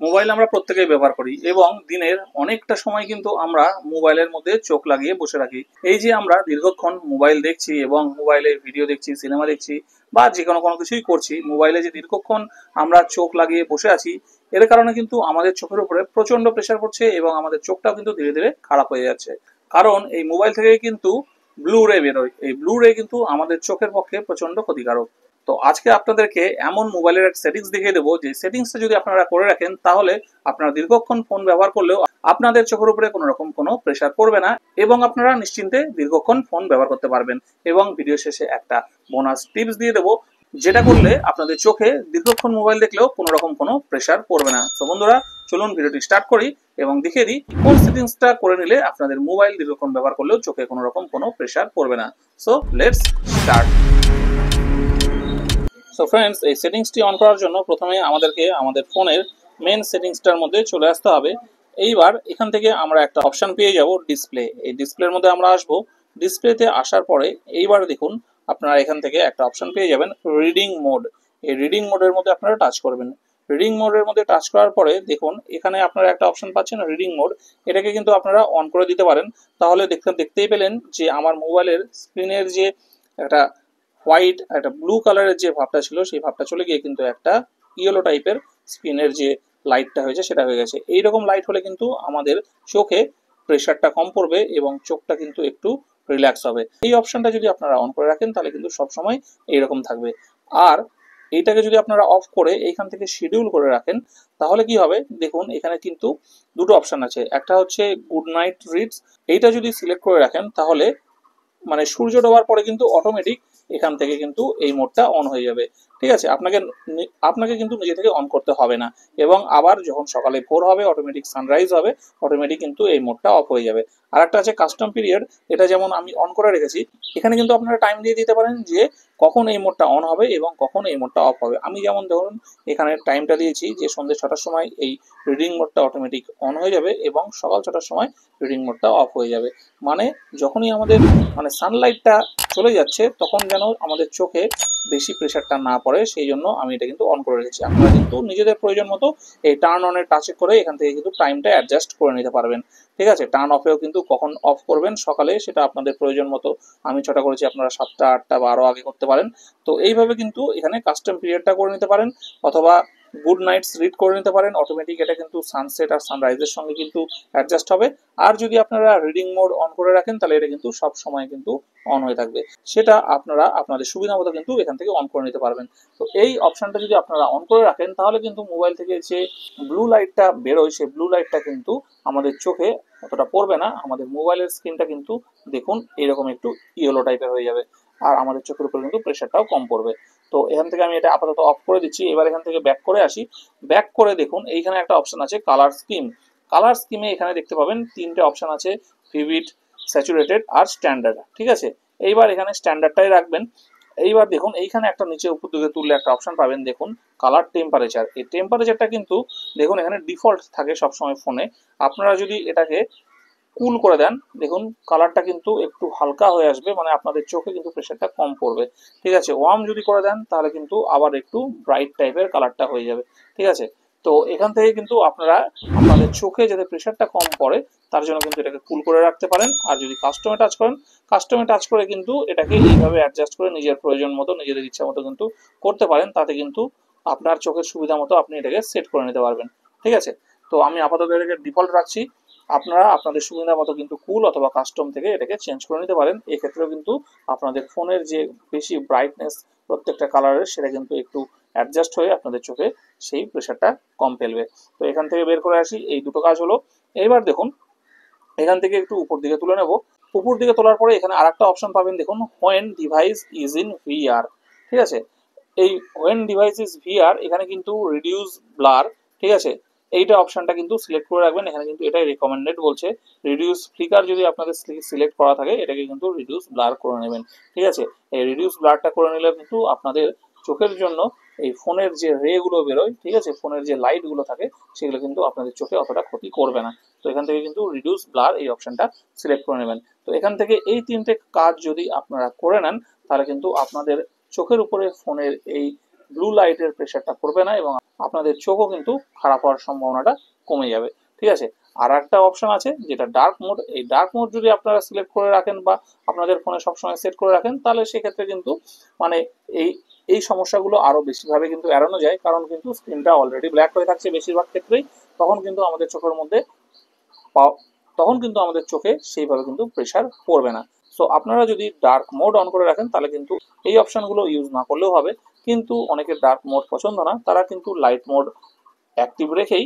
Mobile আমরা প্রত্যেকেই ব্যবহার করি এবং দিনের অনেকটা সময় কিন্তু আমরা মোবাইলের মধ্যে চোখ লাগিয়ে বসে রাখি। এই যে আমরা দীর্ঘক্ষণ মোবাইল দেখছি এবং মোবাইলে ভিডিও দেখছি, সিনেমা দেখছি বা যে কোনো কিছুই করছি, মোবাইলে যে দীর্ঘক্ষণ আমরা চোখ লাগিয়ে বসে আছি, এর কারণে কিন্তু আমাদের চোখের উপরে প্রচন্ড প্রেশার পড়ছে এবং আমাদের চোখটাও কিন্তু ধীরে ধীরে খারাপ হয়ে যাচ্ছে। কারণ এই মোবাইল থেকে কিন্তু ব্লু রে বেরোয়। এই ব্লু রে কিন্তু আমাদের চোখের পক্ষে প্রচন্ড ক্ষতিকারক। তো আজকে আপনাদেরকে এমন মোবাইলের এক সেটিংস দেখিয়ে দেবো, যে সেটিংসটা যদি আপনারা করে রাখেন তাহলে আপনারা দীর্ঘক্ষণ ফোন ব্যবহার করলেও আপনাদের চোখের উপরে কোনো রকম কোনো প্রেশার পড়বে না এবং আপনারা নিশ্চিন্তে দীর্ঘক্ষণ ফোন ব্যবহার করতে পারবেন। এবং ভিডিও শেষে একটা বোনাস টিপস দিয়ে দেবো, যেটা করলে আপনাদের চোখে দীর্ঘক্ষণ মোবাইল দেখলেও কোনো রকম কোনো প্রেশার পড়বে না। তো বন্ধুরা, চলুন ভিডিওটি স্টার্ট করি এবং দেখিয়ে দিই কোন সেটিংসটা করে নিলে আপনাদের মোবাইল দীর্ঘক্ষণ ব্যবহার করলেও চোখে কোনো রকম কোনো প্রেশার পড়বে না। So let's start. So friends, এই সেটিংসটি অন করার জন্য প্রথমে আমাদেরকে আমাদের ফোনের মেন সেটিংসটার মধ্যে চলে আসতে হবে। এইবার এখান থেকে আমরা একটা অপশন পেয়ে যাব ডিসপ্লে। এই ডিসপ্লের মধ্যে আমরা আসবো। ডিসপ্লেতে আসার পরে এইবার দেখুন আপনারা এখান থেকে একটা অপশন পেয়ে যাবেন রিডিং মোড। এই রিডিং মোডের মধ্যে আপনারা টাচ করবেন। রিডিং মোডের মধ্যে টাচ করার পরে দেখুন এখানে আপনারা একটা অপশন পাচ্ছেন রিডিং মোড। এটাকে কিন্তু আপনারা অন করে দিতে পারেন। তাহলে দেখতেই পেলেন যে আমার মোবাইলের স্ক্রিনের যে একটা হোয়াইট একটা ব্লু কালারের যে ভাবটা ছিল সেই ভাবটা চলে গিয়ে কিন্তু একটা ইয়েলো টাইপের স্ক্রিনের যে লাইটটা হয়েছে সেটা হয়ে গেছে। এইরকম লাইট হলে কিন্তু আমাদের চোখে প্রেশারটা কম পড়বে এবং চোখটা কিন্তু একটু রিল্যাক্স হবে। এই অপশনটা যদি আপনারা অন করে রাখেন তাহলে কিন্তু সবসময় এইরকম থাকবে। আর এইটাকে যদি আপনারা অফ করে এইখান থেকে শিডিউল করে রাখেন তাহলে কি হবে দেখুন এখানে কিন্তু দুটো অপশন আছে। একটা হচ্ছে গুড নাইট রিডস। এইটা যদি সিলেক্ট করে রাখেন তাহলে মানে সূর্য ডোবার পরে কিন্তু অটোমেটিক এখান থেকে কিন্তু এই মোডটা অন হয়ে যাবে। ঠিক আছে, আপনাকে কিন্তু নিজে থেকে অন করতে হবে না। এবং আবার যখন সকালে ভোর হবে অটোমেটিক সানরাইজ হবে, অটোমেটিক কিন্তু এই মোডটা অফ হয়ে যাবে। আর একটা আছে কাস্টম পিরিয়ড। এটা যেমন আমি অন করে রেখেছি, এখানে কিন্তু আপনারা টাইম দিয়ে দিতে পারেন যে কখন এই মোডটা অন হবে এবং কখন এই মোডটা অফ হবে। আমি যেমন ধরুন এখানে টাইমটা দিয়েছি যে সন্ধ্যে 6টার সময় এই রিডিং মোডটা অটোমেটিক অন হয়ে যাবে এবং সকাল 6টার সময় রিডিং মোডটা অফ হয়ে যাবে। মানে যখনই আমাদের সানলাইটটা চলে যাচ্ছে তখন যেন আমাদের চোখে বেশি প্রেশারটা না পড়ে, সেই জন্য আমি এটা কিন্তু অন করে রেখেছি। আপনারা কিন্তু নিজেদের প্রয়োজন মতো এই টার্ন অনের টাচে করে এখান থেকে কিন্তু টাইমটা অ্যাডজাস্ট করে নিতে পারবেন। ঠিক আছে, টার্ন অফেও কিন্তু কখন অফ করবেন সকালে সেটা আপনাদের প্রয়োজন মতো। আমি 6টা করেছি, আপনারা 7টা 8টা বা আরও আগে করতে পারেন। তো এইভাবে কিন্তু এখানে কাস্টম পিরিয়ডটা করে নিতে পারেন অথবা গুড নাইটস রিড করে নিতে পারেন। অটোমেটিক এটা কিন্তু সানসেট আর সানরাইজের সঙ্গে কিন্তু অ্যাডজাস্ট হবে। আর যদি আপনারা রিডিং মোড অন করে রাখেন তাহলে এটা কিন্তু সব সময় কিন্তু অন হয়ে থাকবে। সেটা আপনারা আপনাদের সুবিধা মতো কিন্তু এখান থেকে অন করে নিতে পারবেন। তো এই অপশনটা যদি আপনারা অন করে রাখেন তাহলে কিন্তু মোবাইল থেকে যে ব্লু লাইটটা বেরোয় সেই ব্লু লাইটটা কিন্তু আমাদের চোখে অতটা পড়বে না। আমাদের মোবাইলের স্ক্রিনটা কিন্তু দেখুন এরকম একটু ইয়েলো টাইপের হয়ে যাবে আর আমাদের চোখের উপরে কিন্তু প্রেশারটাও কম পড়বে। তো এখান থেকে আমি এটা আপাতত অফ করে দিচ্ছি। এবার এখান থেকে ব্যাক করে আসি। ব্যাক করে দেখুন এইখানে একটা অপশন আছে কালার স্কিম। কালার স্কিমে এখানে দেখতে পাবেন 3টে অপশন আছে, ভিভিড, স্যাচুরেটেড আর স্ট্যান্ডার্ড। ঠিক আছে, এইবার এখানে স্ট্যান্ডার্ডটাই রাখবেন। এইবার দেখুন এইখানে একটা নিচে উপর দিকে তুললে একটা অপশন পাবেন দেখুন কালার টেম্পারেচার। এই টেম্পারেচারটা কিন্তু দেখুন এখানে ডিফল্ট থাকে সবসময় ফোনে। আপনারা যদি এটাকে কুল করে দেন দেখুন কালারটা কিন্তু একটু হালকা হয়ে আসবে, মানে আপনাদের চোখে কিন্তু প্রেশারটা কম পড়বে। ঠিক আছে, ওয়ার্ম যদি করে দেন তাহলে কিন্তু আবার একটু ব্রাইট টাইপের কালারটা হয়ে যাবে। ঠিক আছে, তো এখান থেকে কিন্তু আপনারা আপনাদের চোখে যাতে প্রেশারটা কম পড়ে তার জন্য কিন্তু এটাকে কুল করে রাখতে পারেন। আর যদি কাস্টমে টাচ করেন, কাস্টমে টাচ করে কিন্তু এটাকে এইভাবে অ্যাডজাস্ট করে নিজের প্রয়োজন মতো নিজেদের ইচ্ছা মতো কিন্তু করতে পারেন। তাতে কিন্তু আপনার চোখের সুবিধা মতো আপনি এটাকে সেট করে নিতে পারবেন। ঠিক আছে, তো আমি আপাতত এটাকে ডিফল্ট রাখছি। আপনারা আপনাদের সুবিধা মতো কিন্তু কুল অথবা কাস্টম থেকে এটাকে চেঞ্জ করে নিতে পারেন। এক্ষেত্রেও কিন্তু আপনাদের ফোনের যে বেশি ব্রাইটনেস প্রত্যেকটা কালারের সেটা কিন্তু একটু অ্যাডজাস্ট হয়ে আপনাদের চোখে সেই প্রেশারটা কম ফেলবে। তো এখান থেকে বের করে আসি, এই দুটো কাজ হলো। এইবার দেখুন এখান থেকে একটু উপর দিকে তুলে নেব। উপর দিকে তোলার পরে এখানে আরেকটা অপশন পাবেন দেখুন when device is in VR. ঠিক আছে, এই হোয়েন ডিভাইস ইজ ভিআর এখানে কিন্তু রিডিউস ব্লার। ঠিক আছে, এইটা অপশনটা কিন্তু সিলেক্ট করে রাখবেন। এখানে কিন্তু এটাই রেকমেন্ডেড বলছে। রিডিউস ফ্লিকার যদি আপনাদের সিলেক্ট করা থাকে এটাকে কিন্তু রিডিউস ব্লার করে নেবেন। ঠিক আছে, এই রিডিউস ব্লারটা করে নিলে কিন্তু আপনাদের চোখের জন্য এই ফোনের যে রে গুলো বেরোয়, ঠিক আছে, ফোনের যে লাইট গুলো থাকে সেগুলো কিন্তু আপনাদের চোখে অতটা ক্ষতি করবে না। তো এখান থেকে কিন্তু রিডিউস ব্লার এই অপশনটা সিলেক্ট করে নেবেন। তো এখান থেকে এই 3টে কাজ যদি আপনারা করে নেন তাহলে কিন্তু আপনাদের চোখের উপরে ফোনের এই ব্লু লাইটের প্রেশারটা পড়বে না এবং আপনাদের চোখও কিন্তু খারাপ হওয়ার সম্ভাবনাটা কমে যাবে। ঠিক আছে, আর একটা অপশন আছে যেটা ডার্ক মোড। এই ডার্ক মোড যদি আপনারা সিলেক্ট করে রাখেন বা আপনাদের ফোনে সবসময় সেট করে রাখেন, তাহলে সেক্ষেত্রে কিন্তু মানে এই এই সমস্যাগুলো আরো বেশিভাবে কিন্তু এড়ানো যায়, কারণ কিন্তু স্ক্রিনটা অলরেডি ব্ল্যাক হয়ে থাকছে বেশিরভাগ ক্ষেত্রেই। তখন কিন্তু আমাদের চোখের মধ্যে তখন কিন্তু আমাদের চোখে সেইভাবে কিন্তু প্রেশার পড়বে না। সো আপনারা যদি ডার্ক মোড অন করে রাখেন তাহলে কিন্তু এই অপশনগুলো ইউজ না করলেও হবে। কিন্তু অনেকের ডার্ক মোড পছন্দ না, তারা কিন্তু লাইট মোড অ্যাক্টিভ রেখেই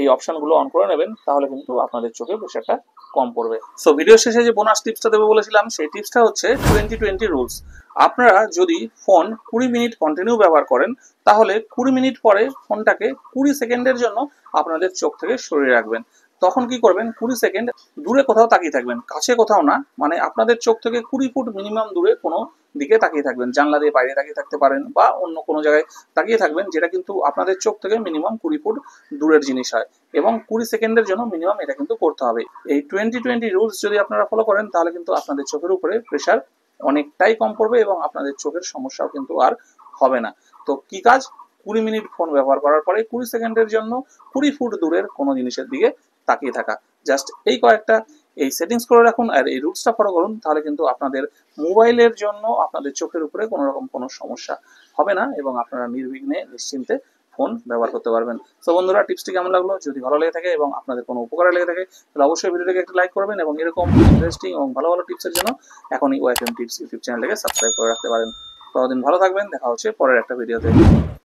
এই অপশনগুলো অন করে নেবেন, তাহলে কিন্তু আপনাদের চোখে প্রেশারটা কম পড়বে। সো ভিডিও শেষে যে বোনাস টিপসটা দেবো বলেছিলাম, সেই টিপসটা হচ্ছে 20-20 রুলস। আপনারা যদি ফোন 20 মিনিট কন্টিনিউ ব্যবহার করেন, তাহলে 20 মিনিট পরে ফোনটাকে 20 সেকেন্ডের জন্য আপনাদের চোখ থেকে সরিয়ে রাখবেন। তখন কি করবেন, 20 সেকেন্ড দূরে কোথাও তাকিয়ে থাকবেন, কাছে কোথাও না, মানে আপনাদের চোখ থেকে 20 ফুট মিনিমাম দূরে কোনো দিকে তাকিয়ে থাকবেন। জানলা দিয়ে বাইরে তাকিয়ে থাকতে পারেন বা অন্য কোনো জায়গায় তাকিয়ে থাকবেন, যেটা কিন্তু আপনাদের চোখ থেকে মিনিমাম 20 ফুট দূরের জিনিস হয়, এবং 20 সেকেন্ডের জন্য মিনিমাম এটা কিন্তু করতে হবে। এই 20-20 রুলস যদি আপনারা ফলো করেন, তাহলে কিন্তু আপনাদের চোখের উপরে প্রেশার অনেকটাই কম পড়বে এবং আপনাদের চোখের সমস্যাও কিন্তু আর হবে না। তো কি কাজ, 20 মিনিট ফোন ব্যবহার করার পরে 20 সেকেন্ডের জন্য 20 ফুট দূরের কোনো জিনিসের দিকে তাকিয়ে থাকা। জাস্ট এই কয়েকটা এই সেটিংস করে রাখুন আর এই রুলসটা ফলো করুন, তাহলে কিন্তু আপনাদের মোবাইলের জন্য আপনাদের চোখের উপরে কোনো রকম কোনো সমস্যা হবে না এবং আপনারা নির্বিঘ্নে নিশ্চিন্তে ফোন ব্যবহার করতে পারবেন। তো বন্ধুরা, টিপসটি কেমন লাগলো? যদি ভালো লেগে থাকে এবং আপনাদের কোনো উপকারে লেগে থাকে, তাহলে অবশ্যই ভিডিওটাকে একটা লাইক করবেন এবং এরকম ইন্টারেস্টিং এবং ভালো ভালো টিপসের জন্য এখনই ওয়াইফএম টিপস ইউটিউব চ্যানেলটাকে সাবস্ক্রাইব করে রাখতে পারেন। ততদিন ভালো থাকবেন, দেখা হচ্ছে পরের একটা ভিডিওতে।